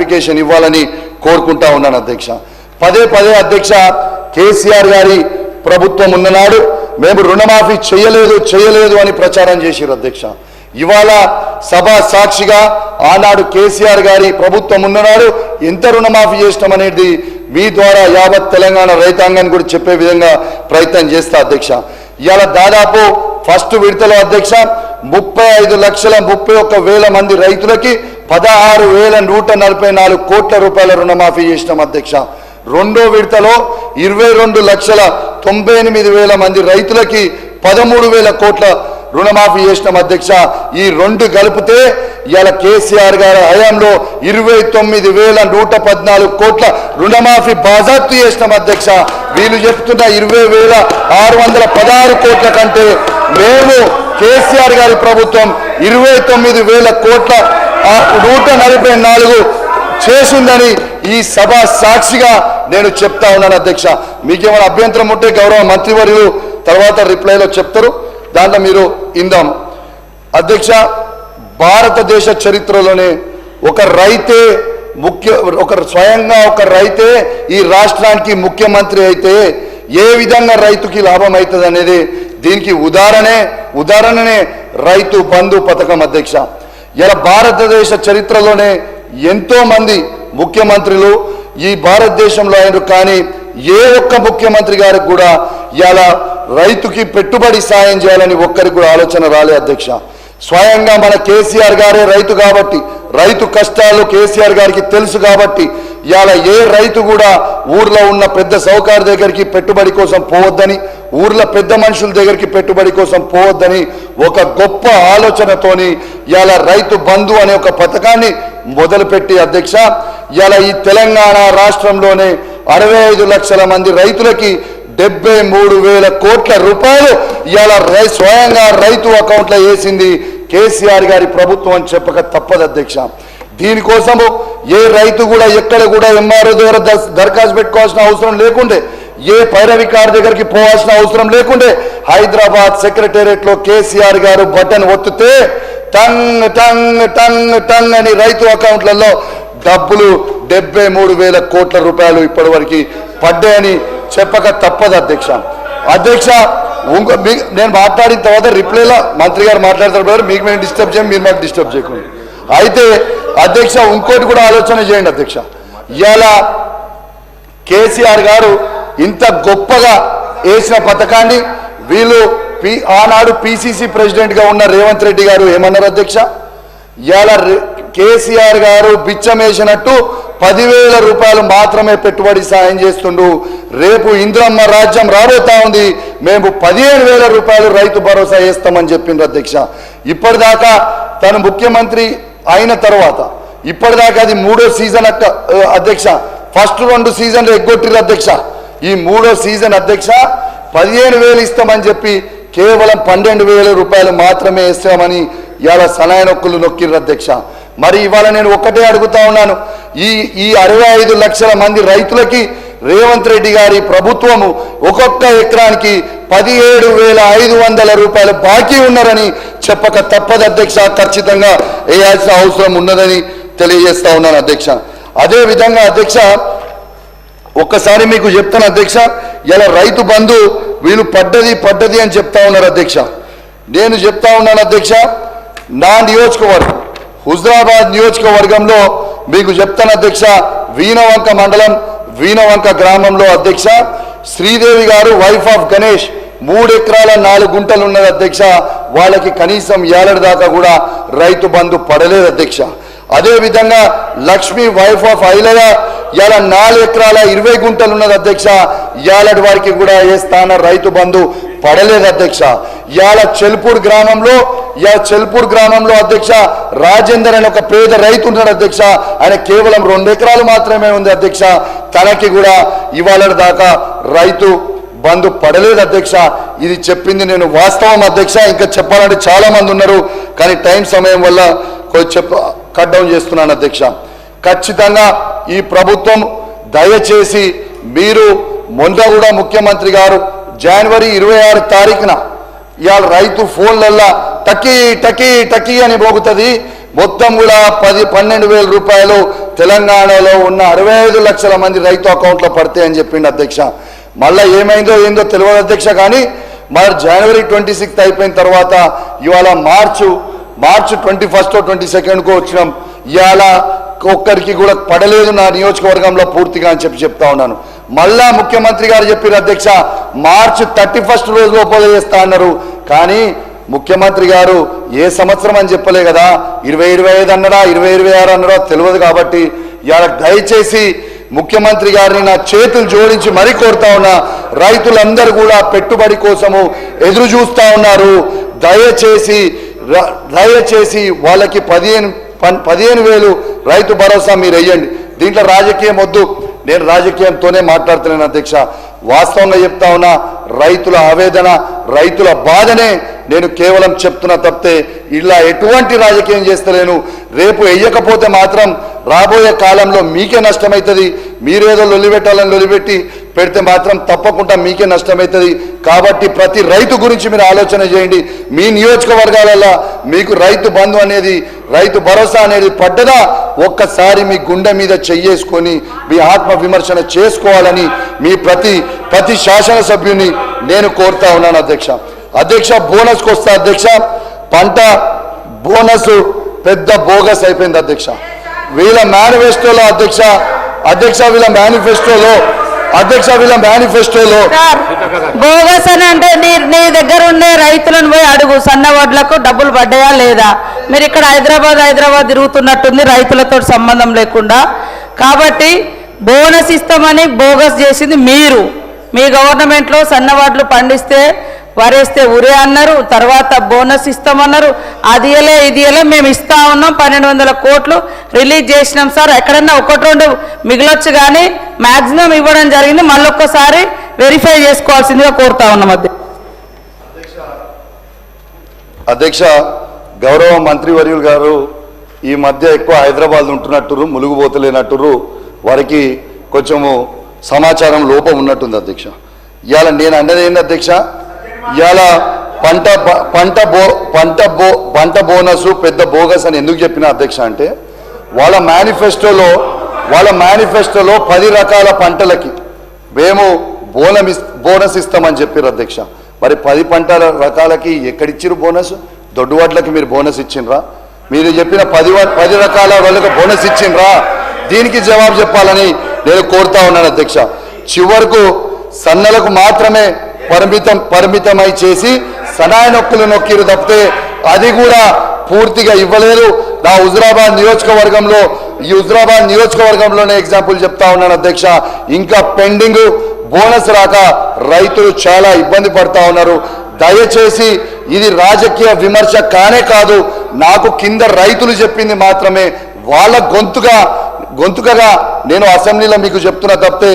Clarification ఇవ్వాలని కోరుకుంటా ఉన్నాను అధ్యక్ష. పదే పదే అధ్యక్ష కేసీఆర్ గారి ప్రభుత్వం ఉన్ననాడు మేము రుణమాఫీ చేయలేదు అని ప్రచారం చేశారు అధ్యక్ష. ఇవాళ సభ సాక్షిగా ఆనాడు కేసీఆర్ గారి ప్రభుత్వం ఉన్ననాడు ఎంత రుణమాఫీ చేస్తామనేది మీ ద్వారా యావత్ తెలంగాణ రైతాంగాన్ని కూడా చెప్పే విధంగా ప్రయత్నం చేస్తా అధ్యక్ష. ఇవాళ దాదాపు ఫస్ట్ విడతలో అధ్యక్ష 35,31,000 మంది రైతులకి 16,144 కోట్ల రూపాయల రుణమాఫీ చేసినాం అధ్యక్ష. రెండో విడతలో 22,98,000 మంది రైతులకి 13,000 కోట్ల రుణమాఫీ చేసినాం అధ్యక్ష. ఈ రెండు కలిపితే ఇవాళ కేసీఆర్ గారి హయాంలో 29,114 కోట్ల రుణమాఫీ బాజాప్తు చేసినాం అధ్యక్ష. వీళ్ళు చెప్తున్న 20,616 కోట్ల కంటే మేము కేసీఆర్ గారి ప్రభుత్వం 29,000 కోట్ల 144 చేసిందని ఈ సభ సాక్షిగా నేను చెప్తా ఉన్నాను అధ్యక్ష. మీకేమైనా అభ్యంతరం ఉంటే గౌరవ మంత్రివర్యులు తర్వాత రిప్లైలో చెప్తారు, దాంట్లో మీరు ఇందాం అధ్యక్ష. భారతదేశ చరిత్రలోనే ఒక రైతే స్వయంగా ఒక రైతే ఈ రాష్ట్రానికి ముఖ్యమంత్రి అయితే ఏ విధంగా రైతుకి లాభం అవుతుంది అనేది దీనికి ఉదాహరణనే రైతు బంధు పథకం అధ్యక్ష. ఇలా భారతదేశ చరిత్రలోనే ఎంతో మంది ముఖ్యమంత్రులు ఈ భారతదేశంలో అయినారు, కానీ ఏ ఒక్క ముఖ్యమంత్రి గారికి కూడా ఇలా రైతుకి పెట్టుబడి సాయం చేయాలని ఒక్కరికి కూడా ఆలోచన రాలే అధ్యక్ష. స్వయంగా మన కేసీఆర్ గారే రైతు కాబట్టి రైతు కష్టాలు కేసీఆర్ గారికి తెలుసు కాబట్టి ఇవాళ ఏ రైతు కూడా ఊర్లో ఉన్న పెద్ద సౌకారు దగ్గరికి పెట్టుబడి కోసం పోవద్దని, ఊర్లో పెద్ద మనుషుల దగ్గరికి పెట్టుబడి కోసం పోవద్దని ఒక గొప్ప ఆలోచనతోని ఇవాళ రైతు బంధు అనే ఒక పథకాన్ని మొదలుపెట్టి అధ్యక్ష ఇవాళ ఈ తెలంగాణ రాష్ట్రంలోనే 65 లక్షల మంది రైతులకి 73,000 కోట్ల రూపాయలు ఇవాళ స్వయంగా రైతు అకౌంట్లో వేసింది కేసీఆర్ గారి ప్రభుత్వం అని చెప్పక తప్పదు అధ్యక్ష. దీనికోసము ఏ రైతు కూడా ఎక్కడ కూడా ఎంఆర్ఓ దగ్గర దరఖాస్తు పెట్టుకోవాల్సిన అవసరం లేకుండే, ఏ పైరవికారు దగ్గరికి పోవాల్సిన అవసరం లేకుండే, హైదరాబాద్ సెక్రటేరియట్లో కేసీఆర్ గారు బటన్ ఒత్తితే టంగ్ టంగ్ టంగ్ టంగ్ అని రైతు అకౌంట్లలో డబ్బులు 73,000 కోట్ల రూపాయలు ఇప్పటి వరకు పడ్డాయని చెప్పక తప్పదు అధ్యక్ష. నేను మాట్లాడిన తర్వాత రిప్లైలో మంత్రి గారు మాట్లాడతారు, మీకు మేము డిస్టర్బ్ చేయం, మీరు మాకు డిస్టర్బ్ చేయకుండా. అయితే అధ్యక్ష ఇంకోటి కూడా ఆలోచన చేయండి అధ్యక్ష. ఇవాళ కేసీఆర్ గారు ఇంత గొప్పగా వేసిన పథకాన్ని వీళ్ళు ఆనాడు పిసిసి ప్రెసిడెంట్గా ఉన్న రేవంత్ రెడ్డి గారు ఏమన్నారు అధ్యక్ష, ఇవాళ కేసీఆర్ గారు బిచ్చమేసినట్టు 10,000 రూపాయలు మాత్రమే పెట్టుబడి సాయం చేస్తుండు, రేపు ఇంద్రమ్మ రాజ్యం రాబోతా ఉంది, మేము 15,000 రూపాయలు రైతు భరోసా వేస్తామని చెప్పిండ్రు అధ్యక్ష. ఇప్పటిదాకా తను ముఖ్యమంత్రి అయిన తర్వాత ఇప్పటిదాకా అది 3వ సీజన్ అధ్యక్ష. ఫస్ట్ 2 సీజన్లు ఎగ్గొట్టిరు అధ్యక్ష. ఈ 3వ సీజన్ అధ్యక్ష 15,000 ఇస్తామని చెప్పి కేవలం 12,000 రూపాయలు మాత్రమే ఇస్తామని ఇవాళ సనాయనొక్కులు నొక్కిర్రు అధ్యక్ష. మరి ఇవాళ నేను ఒక్కటే అడుగుతా ఉన్నాను, ఈ 65 లక్షల మంది రైతులకి రేవంత్ రెడ్డి గారి ప్రభుత్వము ఒక్కొక్క ఎకరానికి 17,500 రూపాయలు బాకీ ఉన్నారని చెప్పక తప్పదు అధ్యక్ష. ఖచ్చితంగా వేయాల్సిన అవసరం ఉన్నదని తెలియజేస్తా ఉన్నాను అధ్యక్ష. అదే విధంగా అధ్యక్ష ఒక్కసారి మీకు చెప్తాను అధ్యక్ష, ఇలా రైతు బంధు వీళ్ళు పడ్డది అని చెప్తా ఉన్నారు అధ్యక్ష. నేను చెప్తా ఉన్నాను అధ్యక్ష, నా నియోజకవర్గం హుజరాబాద్ నియోజకవర్గంలో మీకు చెప్తాను అధ్యక్ష, వీణవంక మండలం వీణవంక గ్రామంలో అధ్యక్ష శ్రీదేవి గారు వైఫ్ ఆఫ్ గణేష్ 3 ఎకరాల 4 గుంటలు ఉన్నది అధ్యక్ష. వాళ్ళకి కనీసం ఏడాది దాకా కూడా రైతు బంధు పడలేదు అధ్యక్ష. అదేవిధంగా లక్ష్మి వైఫ్ ఆఫ్ ఐలయ్య ఇలా 4 ఎకరాల 20 గుంటలు ఉన్నది అధ్యక్ష. ఏడాది వారికి కూడా ఏ స్థాన రైతు బంధు పడలేదు అధ్యక్ష. ఇవాళ చెల్పూర్ గ్రామంలో అధ్యక్ష రాజేందర్ అనే ఒక పేద రైతు ఉన్నాడు అధ్యక్ష. ఆయన కేవలం 2 ఎకరాలు మాత్రమే ఉంది అధ్యక్ష. తనకి కూడా ఇవాళ దాకా రైతు బంధు పడలేదు అధ్యక్ష. ఇది చెప్పింది నేను వాస్తవం అధ్యక్ష. ఇంకా చెప్పాలంటే చాలా మంది ఉన్నారు, కానీ టైం సమయం వల్ల కట్ డౌన్ చేస్తున్నాను అధ్యక్ష. ఖచ్చితంగా ఈ ప్రభుత్వం దయచేసి మీరు మొన్న కూడా ముఖ్యమంత్రి గారు జనవరి 26 తారీఖున ఇవాళ రైతు ఫోన్లల్లా టకీ టకీ టకీ అని మోగుతుంది, మొత్తం కూడా 12,000 రూపాయలు తెలంగాణలో ఉన్న 65 లక్షల మంది రైతు అకౌంట్లో పడతాయని చెప్పిండు అధ్యక్ష. మళ్ళీ ఏమైందో ఏందో తెలియదు అధ్యక్ష. కానీ మరి జనవరి 26 అయిపోయిన తర్వాత ఇవాళ మార్చు 21 22 వచ్చినాం. ఇవాళ ఒక్కరికి కూడా పడలేదు నా నియోజకవర్గంలో పూర్తిగా అని చెప్తా ఉన్నాను. మళ్ళా ముఖ్యమంత్రి గారు చెప్పారు అధ్యక్ష, మార్చి 31 రోజు లోపల చేస్తా అన్నారు. కానీ ముఖ్యమంత్రి గారు ఏ సంవత్సరం అని చెప్పలే కదా, 2025 అన్నారా 2026 అన్నారా తెలియదు. కాబట్టి ఇవాళ దయచేసి ముఖ్యమంత్రి గారిని నా చేతులు జోడించి మరీ కోరుతా ఉన్నా, రైతులందరూ కూడా పెట్టుబడి కోసము ఎదురు చూస్తా ఉన్నారు. దయచేసి వాళ్ళకి 15,000 రైతు భరోసా మీరు వేయండి. దీంట్లో రాజకీయం వద్దు, నేను రాజకీయంతోనే మాట్లాడుతున్నాను అధ్యక్ష. వాస్తవంగా చెప్తా ఉన్నా, రైతుల ఆవేదన రైతుల బాధనే నేను కేవలం చెప్తున్నా తప్పితే ఇలా ఎటువంటి రాజకీయం చేస్తలేను. రేపు వేయకపోతే మాత్రం రాబోయే కాలంలో మీకే నష్టమవుతుంది. మీరేదో లొలిపెట్టాలని లొలిపెట్టి పెడితే మాత్రం తప్పకుండా మీకే నష్టమవుతుంది. కాబట్టి ప్రతి రైతు గురించి మీరు ఆలోచన చేయండి. మీ నియోజకవర్గాలలో మీకు రైతు బంధు అనేది రైతు భరోసా అనేది పడ్డదా ఒక్కసారి మీ గుండె మీద చెయ్యేసుకొని మీ ఆత్మ విమర్శన చేసుకోవాలని మీ ప్రతి శాసనసభ్యుని నేను కోరుతా ఉన్నాను అధ్యక్ష. బోనస్కి వస్తా అధ్యక్ష. పంట బోనస్ పెద్ద బోగస్ అయిపోయింది అధ్యక్ష. వీళ్ళ మేనిఫెస్టోలో వీళ్ళ మేనిఫెస్టోలో బోగస్ అని అంటే నీ దగ్గర ఉండే రైతులను పోయి అడుగు, సన్నవడ్లకు డబ్బులు పడ్డాయా లేదా. మీరు ఇక్కడ హైదరాబాద్ తిరుగుతున్నట్టుంది రైతులతో సంబంధం లేకుండా. కాబట్టి బోనస్ ఇస్తామని బోగస్ చేసింది మీరు. మీ గవర్నమెంట్లో సన్నవడ్లు పండిస్తే వరేస్తే ఉరే అన్నారు, తర్వాత బోనస్ ఇస్తామన్నారు. అది ఇది మేము ఇస్తా ఉన్నాం. 1,200 కోట్లు రిలీజ్ చేసినాం సార్. ఎక్కడన్నా 1-2 మిగిలొచ్చు, కానీ మ్యాక్సిమం ఇవ్వడం జరిగింది. మళ్ళొక్కసారి వెరిఫై చేసుకోవాల్సిందిగా కోరుతా ఉన్నాం అధ్యక్ష. గౌరవ మంత్రివర్యులు గారు ఈ మధ్య ఎక్కువ హైదరాబాద్ ఉంటున్నట్టురు, ములుగుపోతలేనట్టురు. వారికి కొంచెము సమాచారం లోపం ఉన్నట్టుంది అధ్యక్ష. ఇవాళ నేను అన్నది ఏంటి అధ్యక్ష, ఇవాళ పంట బోనస్ పెద్ద బోగస్ అని ఎందుకు చెప్పిన అధ్యక్ష అంటే, వాళ్ళ మేనిఫెస్టోలో 10 రకాల పంటలకి మేము బోనస్ ఇస్తామని చెప్పారు అధ్యక్ష. మరి 10 పంటల రకాలకి ఎక్కడిచ్చిరు బోనస్? దొడ్డువాట్లకి మీరు బోనస్ ఇచ్చిండ్రా? మీరు చెప్పిన 10 రకాల వాళ్ళకి బోనస్ ఇచ్చిండ్రా? దీనికి జవాబు చెప్పాలని నేను కోరుతా ఉన్నాను అధ్యక్ష. చివరకు సన్నలకు మాత్రమే పరిమితమై చేసి సనాయ నొక్కులు నొక్కిరు తప్పితే అది కూడా పూర్తిగా ఇవ్వలేదు. నా హుజురాబాద్ నియోజకవర్గంలోనే ఎగ్జాంపుల్ చెప్తా ఉన్నాను అధ్యక్ష. ఇంకా పెండింగ్ బోనస్ రాక రైతులు చాలా ఇబ్బంది పడతా ఉన్నారు. దయచేసి ఇది రాజకీయ విమర్శ కానే కాదు, నాకు కింద రైతులు చెప్పింది మాత్రమే. వాళ్ళ గొంతుకగా నేను అసెంబ్లీలో మీకు చెప్తున్నా తప్పితే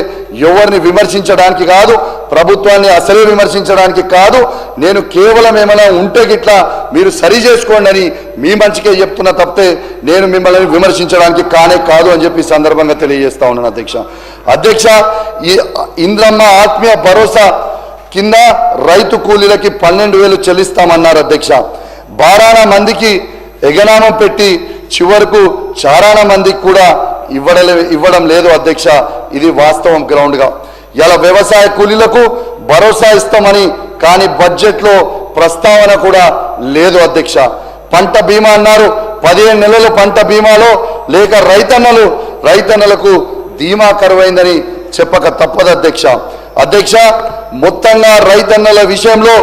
ఎవరిని విమర్శించడానికి కాదు, ప్రభుత్వాన్ని అసలే విమర్శించడానికి కాదు. నేను కేవలం ఏమైనా ఉంటే గిట్లా మీరు సరి చేసుకోండి అని మీ మంచికే చెప్తున్నా తప్పితే నేను మిమ్మల్ని విమర్శించడానికి కాదు అని చెప్పి సందర్భంగా తెలియజేస్తా ఉన్నాను అధ్యక్ష. ఈ ఇంద్రమ్మ ఆత్మీయ భరోసా కింద రైతు కూలీలకి 12,000 చెల్లిస్తామన్నారు అధ్యక్ష. బారాన మందికి ఎగనామం పెట్టి చివరకు చారాన మందికి కూడా ఇవ్వడం లేదు అధ్యక్ష. ఇది వాస్తవం గ్రౌండ్గా. ఇలా వ్యవసాయ కూలీలకు భరోసా ఇస్తామని కానీ బడ్జెట్లో ప్రస్తావన కూడా లేదు అధ్యక్ష. పంట బీమా అన్నారు, 15 నెలలు పంట బీమాలో లేక రైతన్నలకు ధీమా కరువైందని చెప్పక తప్పదు అధ్యక్ష. మొత్తంగా రైతన్నల విషయంలో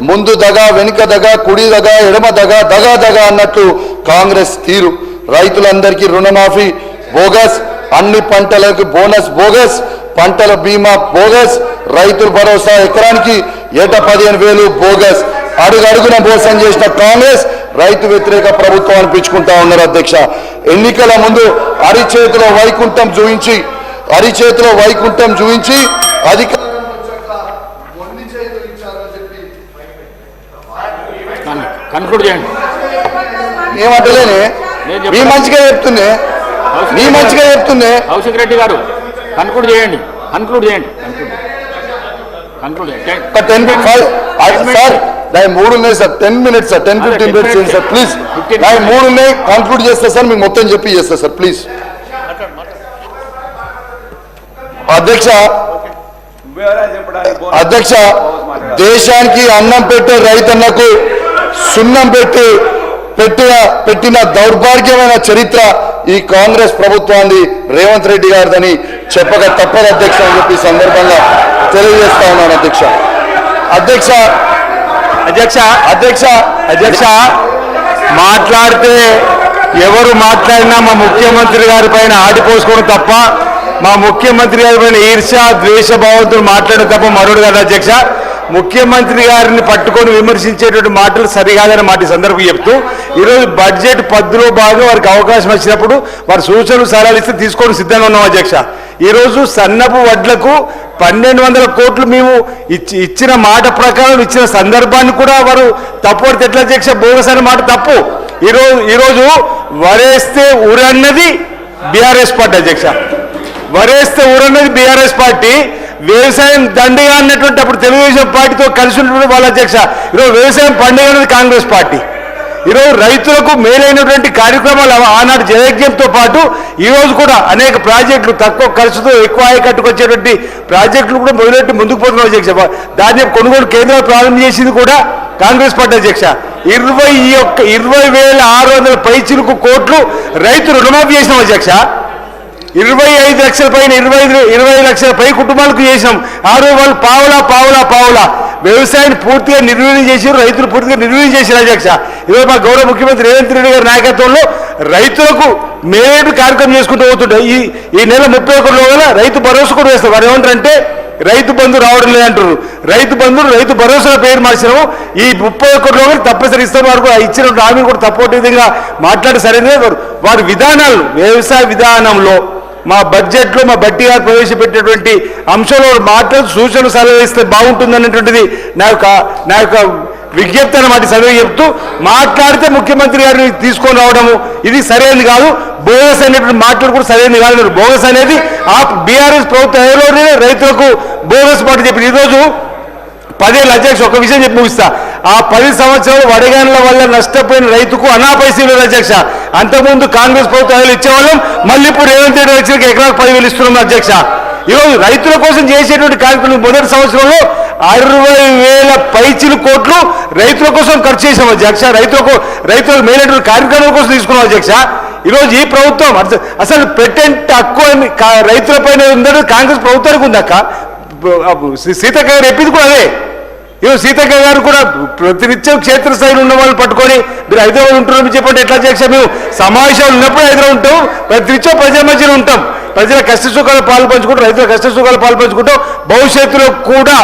ముందు దగా వెనుక దగా కుడి దగా ఎడమ దగా అన్నట్టు కాంగ్రెస్ తీరు. రైతులందరికీ రుణమాఫీ బోగస్, అన్ని పంటలకు బోనస్ బోగస్, పంటల బీమా బోగస్, రైతుల భరోసా ఎకరానికి 15,000 బోగస్. అడుగడుగున మోసం చేసిన కాంగ్రెస్ రైతు వ్యతిరేక ప్రభుత్వం అనిపించుకుంటా ఉన్నారు అధ్యక్ష. ఎన్నికల ముందు అరిచేతిలో వైకుంఠం చూపించి ఏమంటలేనే మీ మంచిగా చెప్తుంది కౌశిక్ రెడ్డి గారు కన్క్లూడ్ చేయండి. సార్ నాకు 3 ఉన్నాయి సార్, 10 minutes సార్, 10-15 minutes చేయండి సార్ ప్లీజ్. నాకు 3 ఉన్నాయి, కంక్లూడ్ చేస్తా సార్, మీకు మొత్తం చెప్పి చేస్తా సార్ ప్లీజ్. అధ్యక్ష, దేశానికి అన్నం పెట్టే రైతన్నకు సున్నం పెట్టిన దౌర్భాగ్యమైన చరిత్ర ఈ కాంగ్రెస్ ప్రభుత్వాన్ని, రేవంత్ రెడ్డి గారిదని చెప్పక తప్పదు అధ్యక్ష అని చెప్పి సందర్భంగా తెలియజేస్తా ఉన్నాను అధ్యక్ష. అధ్యక్ష మాట్లాడితే ఎవరు మాట్లాడినా మా ముఖ్యమంత్రి గారి పైన ఆడిపోసుకోవడం తప్ప, మా ముఖ్యమంత్రి గారి పైన ఈర్ష్య ద్వేషభావంతో మాట్లాడడం తప్ప మరొకటి కాదు అధ్యక్ష. ముఖ్యమంత్రి గారిని పట్టుకొని విమర్శించేటువంటి మాటలు సరికాదని మాట సందర్భం చెప్తూ, ఈరోజు బడ్జెట్ పద్దులో భాగంగా వారికి అవకాశం వచ్చినప్పుడు వారి సూచనలు సలహాలు ఇస్తే తీసుకొని సిద్ధంగా ఉన్నాం అధ్యక్ష. ఈరోజు సన్నపు వడ్లకు 1200 కోట్లు మేము ఇచ్చిన మాట ప్రకారం ఇచ్చిన సందర్భాన్ని కూడా వారు తప్పుపడితే ఎట్లా అధ్యక్ష? బోగస్ అనే మాట తప్పు. ఈరోజు వరేస్తే ఊరన్నది బీఆర్ఎస్ పార్టీ అధ్యక్ష, వరేస్తే ఊరన్నది బీఆర్ఎస్ పార్టీ. వ్యవసాయం దండగా అన్నటువంటి అప్పుడు తెలుగుదేశం పార్టీతో కలిసి ఉన్నటువంటి వాళ్ళ అధ్యక్ష. ఈరోజు వ్యవసాయం పండుగ అనేది కాంగ్రెస్ పార్టీ. ఈరోజు రైతులకు మేలైనటువంటి కార్యక్రమాలు ఆనాడు జయజ్ఞంతో పాటు ఈరోజు కూడా అనేక ప్రాజెక్టులు తక్కువ ఖర్చుతో ఎక్కువ ఆయకట్టుకు వచ్చేటువంటి ప్రాజెక్టులు కూడా మొదలెట్టి ముందుకు పోతున్నాం అధ్యక్ష. ధాన్యం కొనుగోలు కేంద్రాలు ప్రారంభం చేసింది కూడా కాంగ్రెస్ పార్టీ అధ్యక్ష. 20,600 పైచిలుకు కోట్లు రైతు రుణమాఫీ చేసినాం అధ్యక్ష. 25 లక్షల పైన 20 లక్షల పై కుటుంబాలకు చేసినాం. ఆ రోజు వాళ్ళు పావులా వ్యవసాయాన్ని పూర్తిగా నిర్వీర్యం చేశారు, రైతులు పూర్తిగా నిర్వీర్యం చేశారు అధ్యక్ష. ఈరోజు మా గౌరవ ముఖ్యమంత్రి రేవంత్ రెడ్డి గారి నాయకత్వంలో రైతులకు మేలు కార్యక్రమం చేసుకుంటూ పోతుంటాయి. ఈ నెల 31 రైతు భరోసా కూడా వేస్తారు. వారు ఏమంటారంటే రైతు బంధు రావడం లేదంటారు. రైతు భరోసా పేరు మార్చినాము. ఈ 31 తప్పనిసరి ఇస్తాం. వారు కూడా ఇచ్చిన హామీ కూడా తప్పటి విధంగా మాట్లాడి సరైనది. వారి విధానాలు వ్యవసాయ విధానంలో మా బడ్జెట్లో మా బట్టి గారు ప్రవేశపెట్టినటువంటి అంశంలో మాట్లాడుతూ సూచనలు సలహా ఇస్తే బాగుంటుంది అన్నటువంటిది నా యొక్క విజ్ఞప్తి అన్నమాట. సలహా చెప్తూ మాట్లాడితే ముఖ్యమంత్రి గారిని తీసుకొని రావడము ఇది సరైనది కాదు. బోగస్ అనేటువంటి మాటలు కూడా సరైనది కాదు. బోగస్ అనేది ఆ బీఆర్ఎస్ ప్రభుత్వంలోనే రైతులకు బోగస్ మాట చెప్పి ఈరోజు 10 ఏళ్ళ అధ్యక్ష ఒక విషయం చెప్పి ముగిస్తా. ఆ 10 సంవత్సరాలు వడగానుల వల్ల నష్టపోయిన రైతుకు అనా పైసలు అధ్యక్ష. అంతకుముందు కాంగ్రెస్ ప్రభుత్వం ఇచ్చేవాళ్ళం, మళ్ళీ ఇప్పుడు రేవంత్ రెడ్డి వచ్చిన ఎకరాకు 10,000 ఇస్తున్నాం అధ్యక్ష. ఈరోజు రైతుల కోసం చేసేటువంటి కార్యక్రమం మొదటి సంవత్సరంలో 60,000 పైచిలు కోట్లు రైతుల కోసం ఖర్చు చేసాం అధ్యక్ష. రైతులకు మేలైనటువంటి కార్యక్రమాల కోసం తీసుకున్నాం అధ్యక్ష. ఈరోజు ఈ ప్రభుత్వం అసలు పెటెంట్ హక్కు రైతుల పైన ఉందని కాంగ్రెస్ ప్రభుత్వానికి ఉందక్క. సీతక్క గారు చెప్పింది కూడా అదే. ఈరోజు సీతక్క గారు కూడా ప్రతినిత్యం క్షేత్రస్థాయిలో ఉన్న వాళ్ళు పట్టుకొని మీరు హైదరాబాద్ ఉంటున్నారని చెప్పండి ఎట్లా అధ్యక్ష? మేము సమావేశాలు ఉన్నప్పుడు హైదరాబాద్ ఉంటాం, ప్రతినిత్యం ప్రజల మధ్యలో ఉంటాం, ప్రజల కష్ట సుఖాలు పాలు పంచుకుంటాం, రైతుల కష్ట సుఖాలు పాలు పంచుకుంటాం. భవిష్యత్తులో కూడా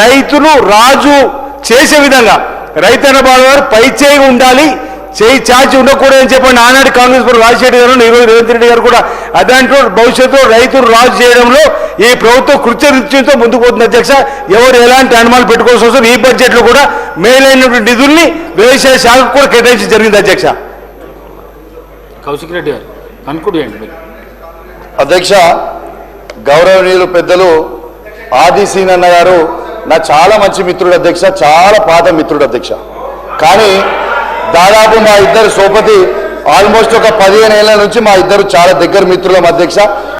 రైతులు రాజు చేసే విధంగా రైతన్న బాధవారు పై చేయి ఉండాలి, చేయి చాచి ఉండకూడదని చెప్పండి ఆనాడు కాంగ్రెస్ రాజశేఖర్ గారు, ఈరోజు రేవంత్ రెడ్డి గారు కూడా అదాంట్లో భవిష్యత్తులో రైతులు రాజు చేయడంలో ఈ ప్రభుత్వం కృత్యతో ముందుకు పోతుంది అధ్యక్ష. ఎవరు ఎలాంటి అనుమానాలు పెట్టుకోవాల్సి వస్తుంది. ఈ బడ్జెట్లో కూడా మేలైనటువంటి నిధుల్ని వ్యవసాయ శాఖకు కూడా కేటాయించడం జరిగింది అధ్యక్ష. కౌశిక్ రెడ్డి గారు కన్క్లూడ్ చేయండి. అధ్యక్ష, గౌరవనీయులు పెద్దలు ఆది సీనన్న గారు నా చాలా మంచి మిత్రుడు అధ్యక్ష, చాలా పాత మిత్రుడు అధ్యక్ష. కానీ దాదాపు మా ఇద్దరు సోపతి ఆల్మోస్ట్ ఒక 15 ఏళ్ల నుంచి మా ఇద్దరు చాలా దగ్గర మిత్రులం అధ్యక్ష.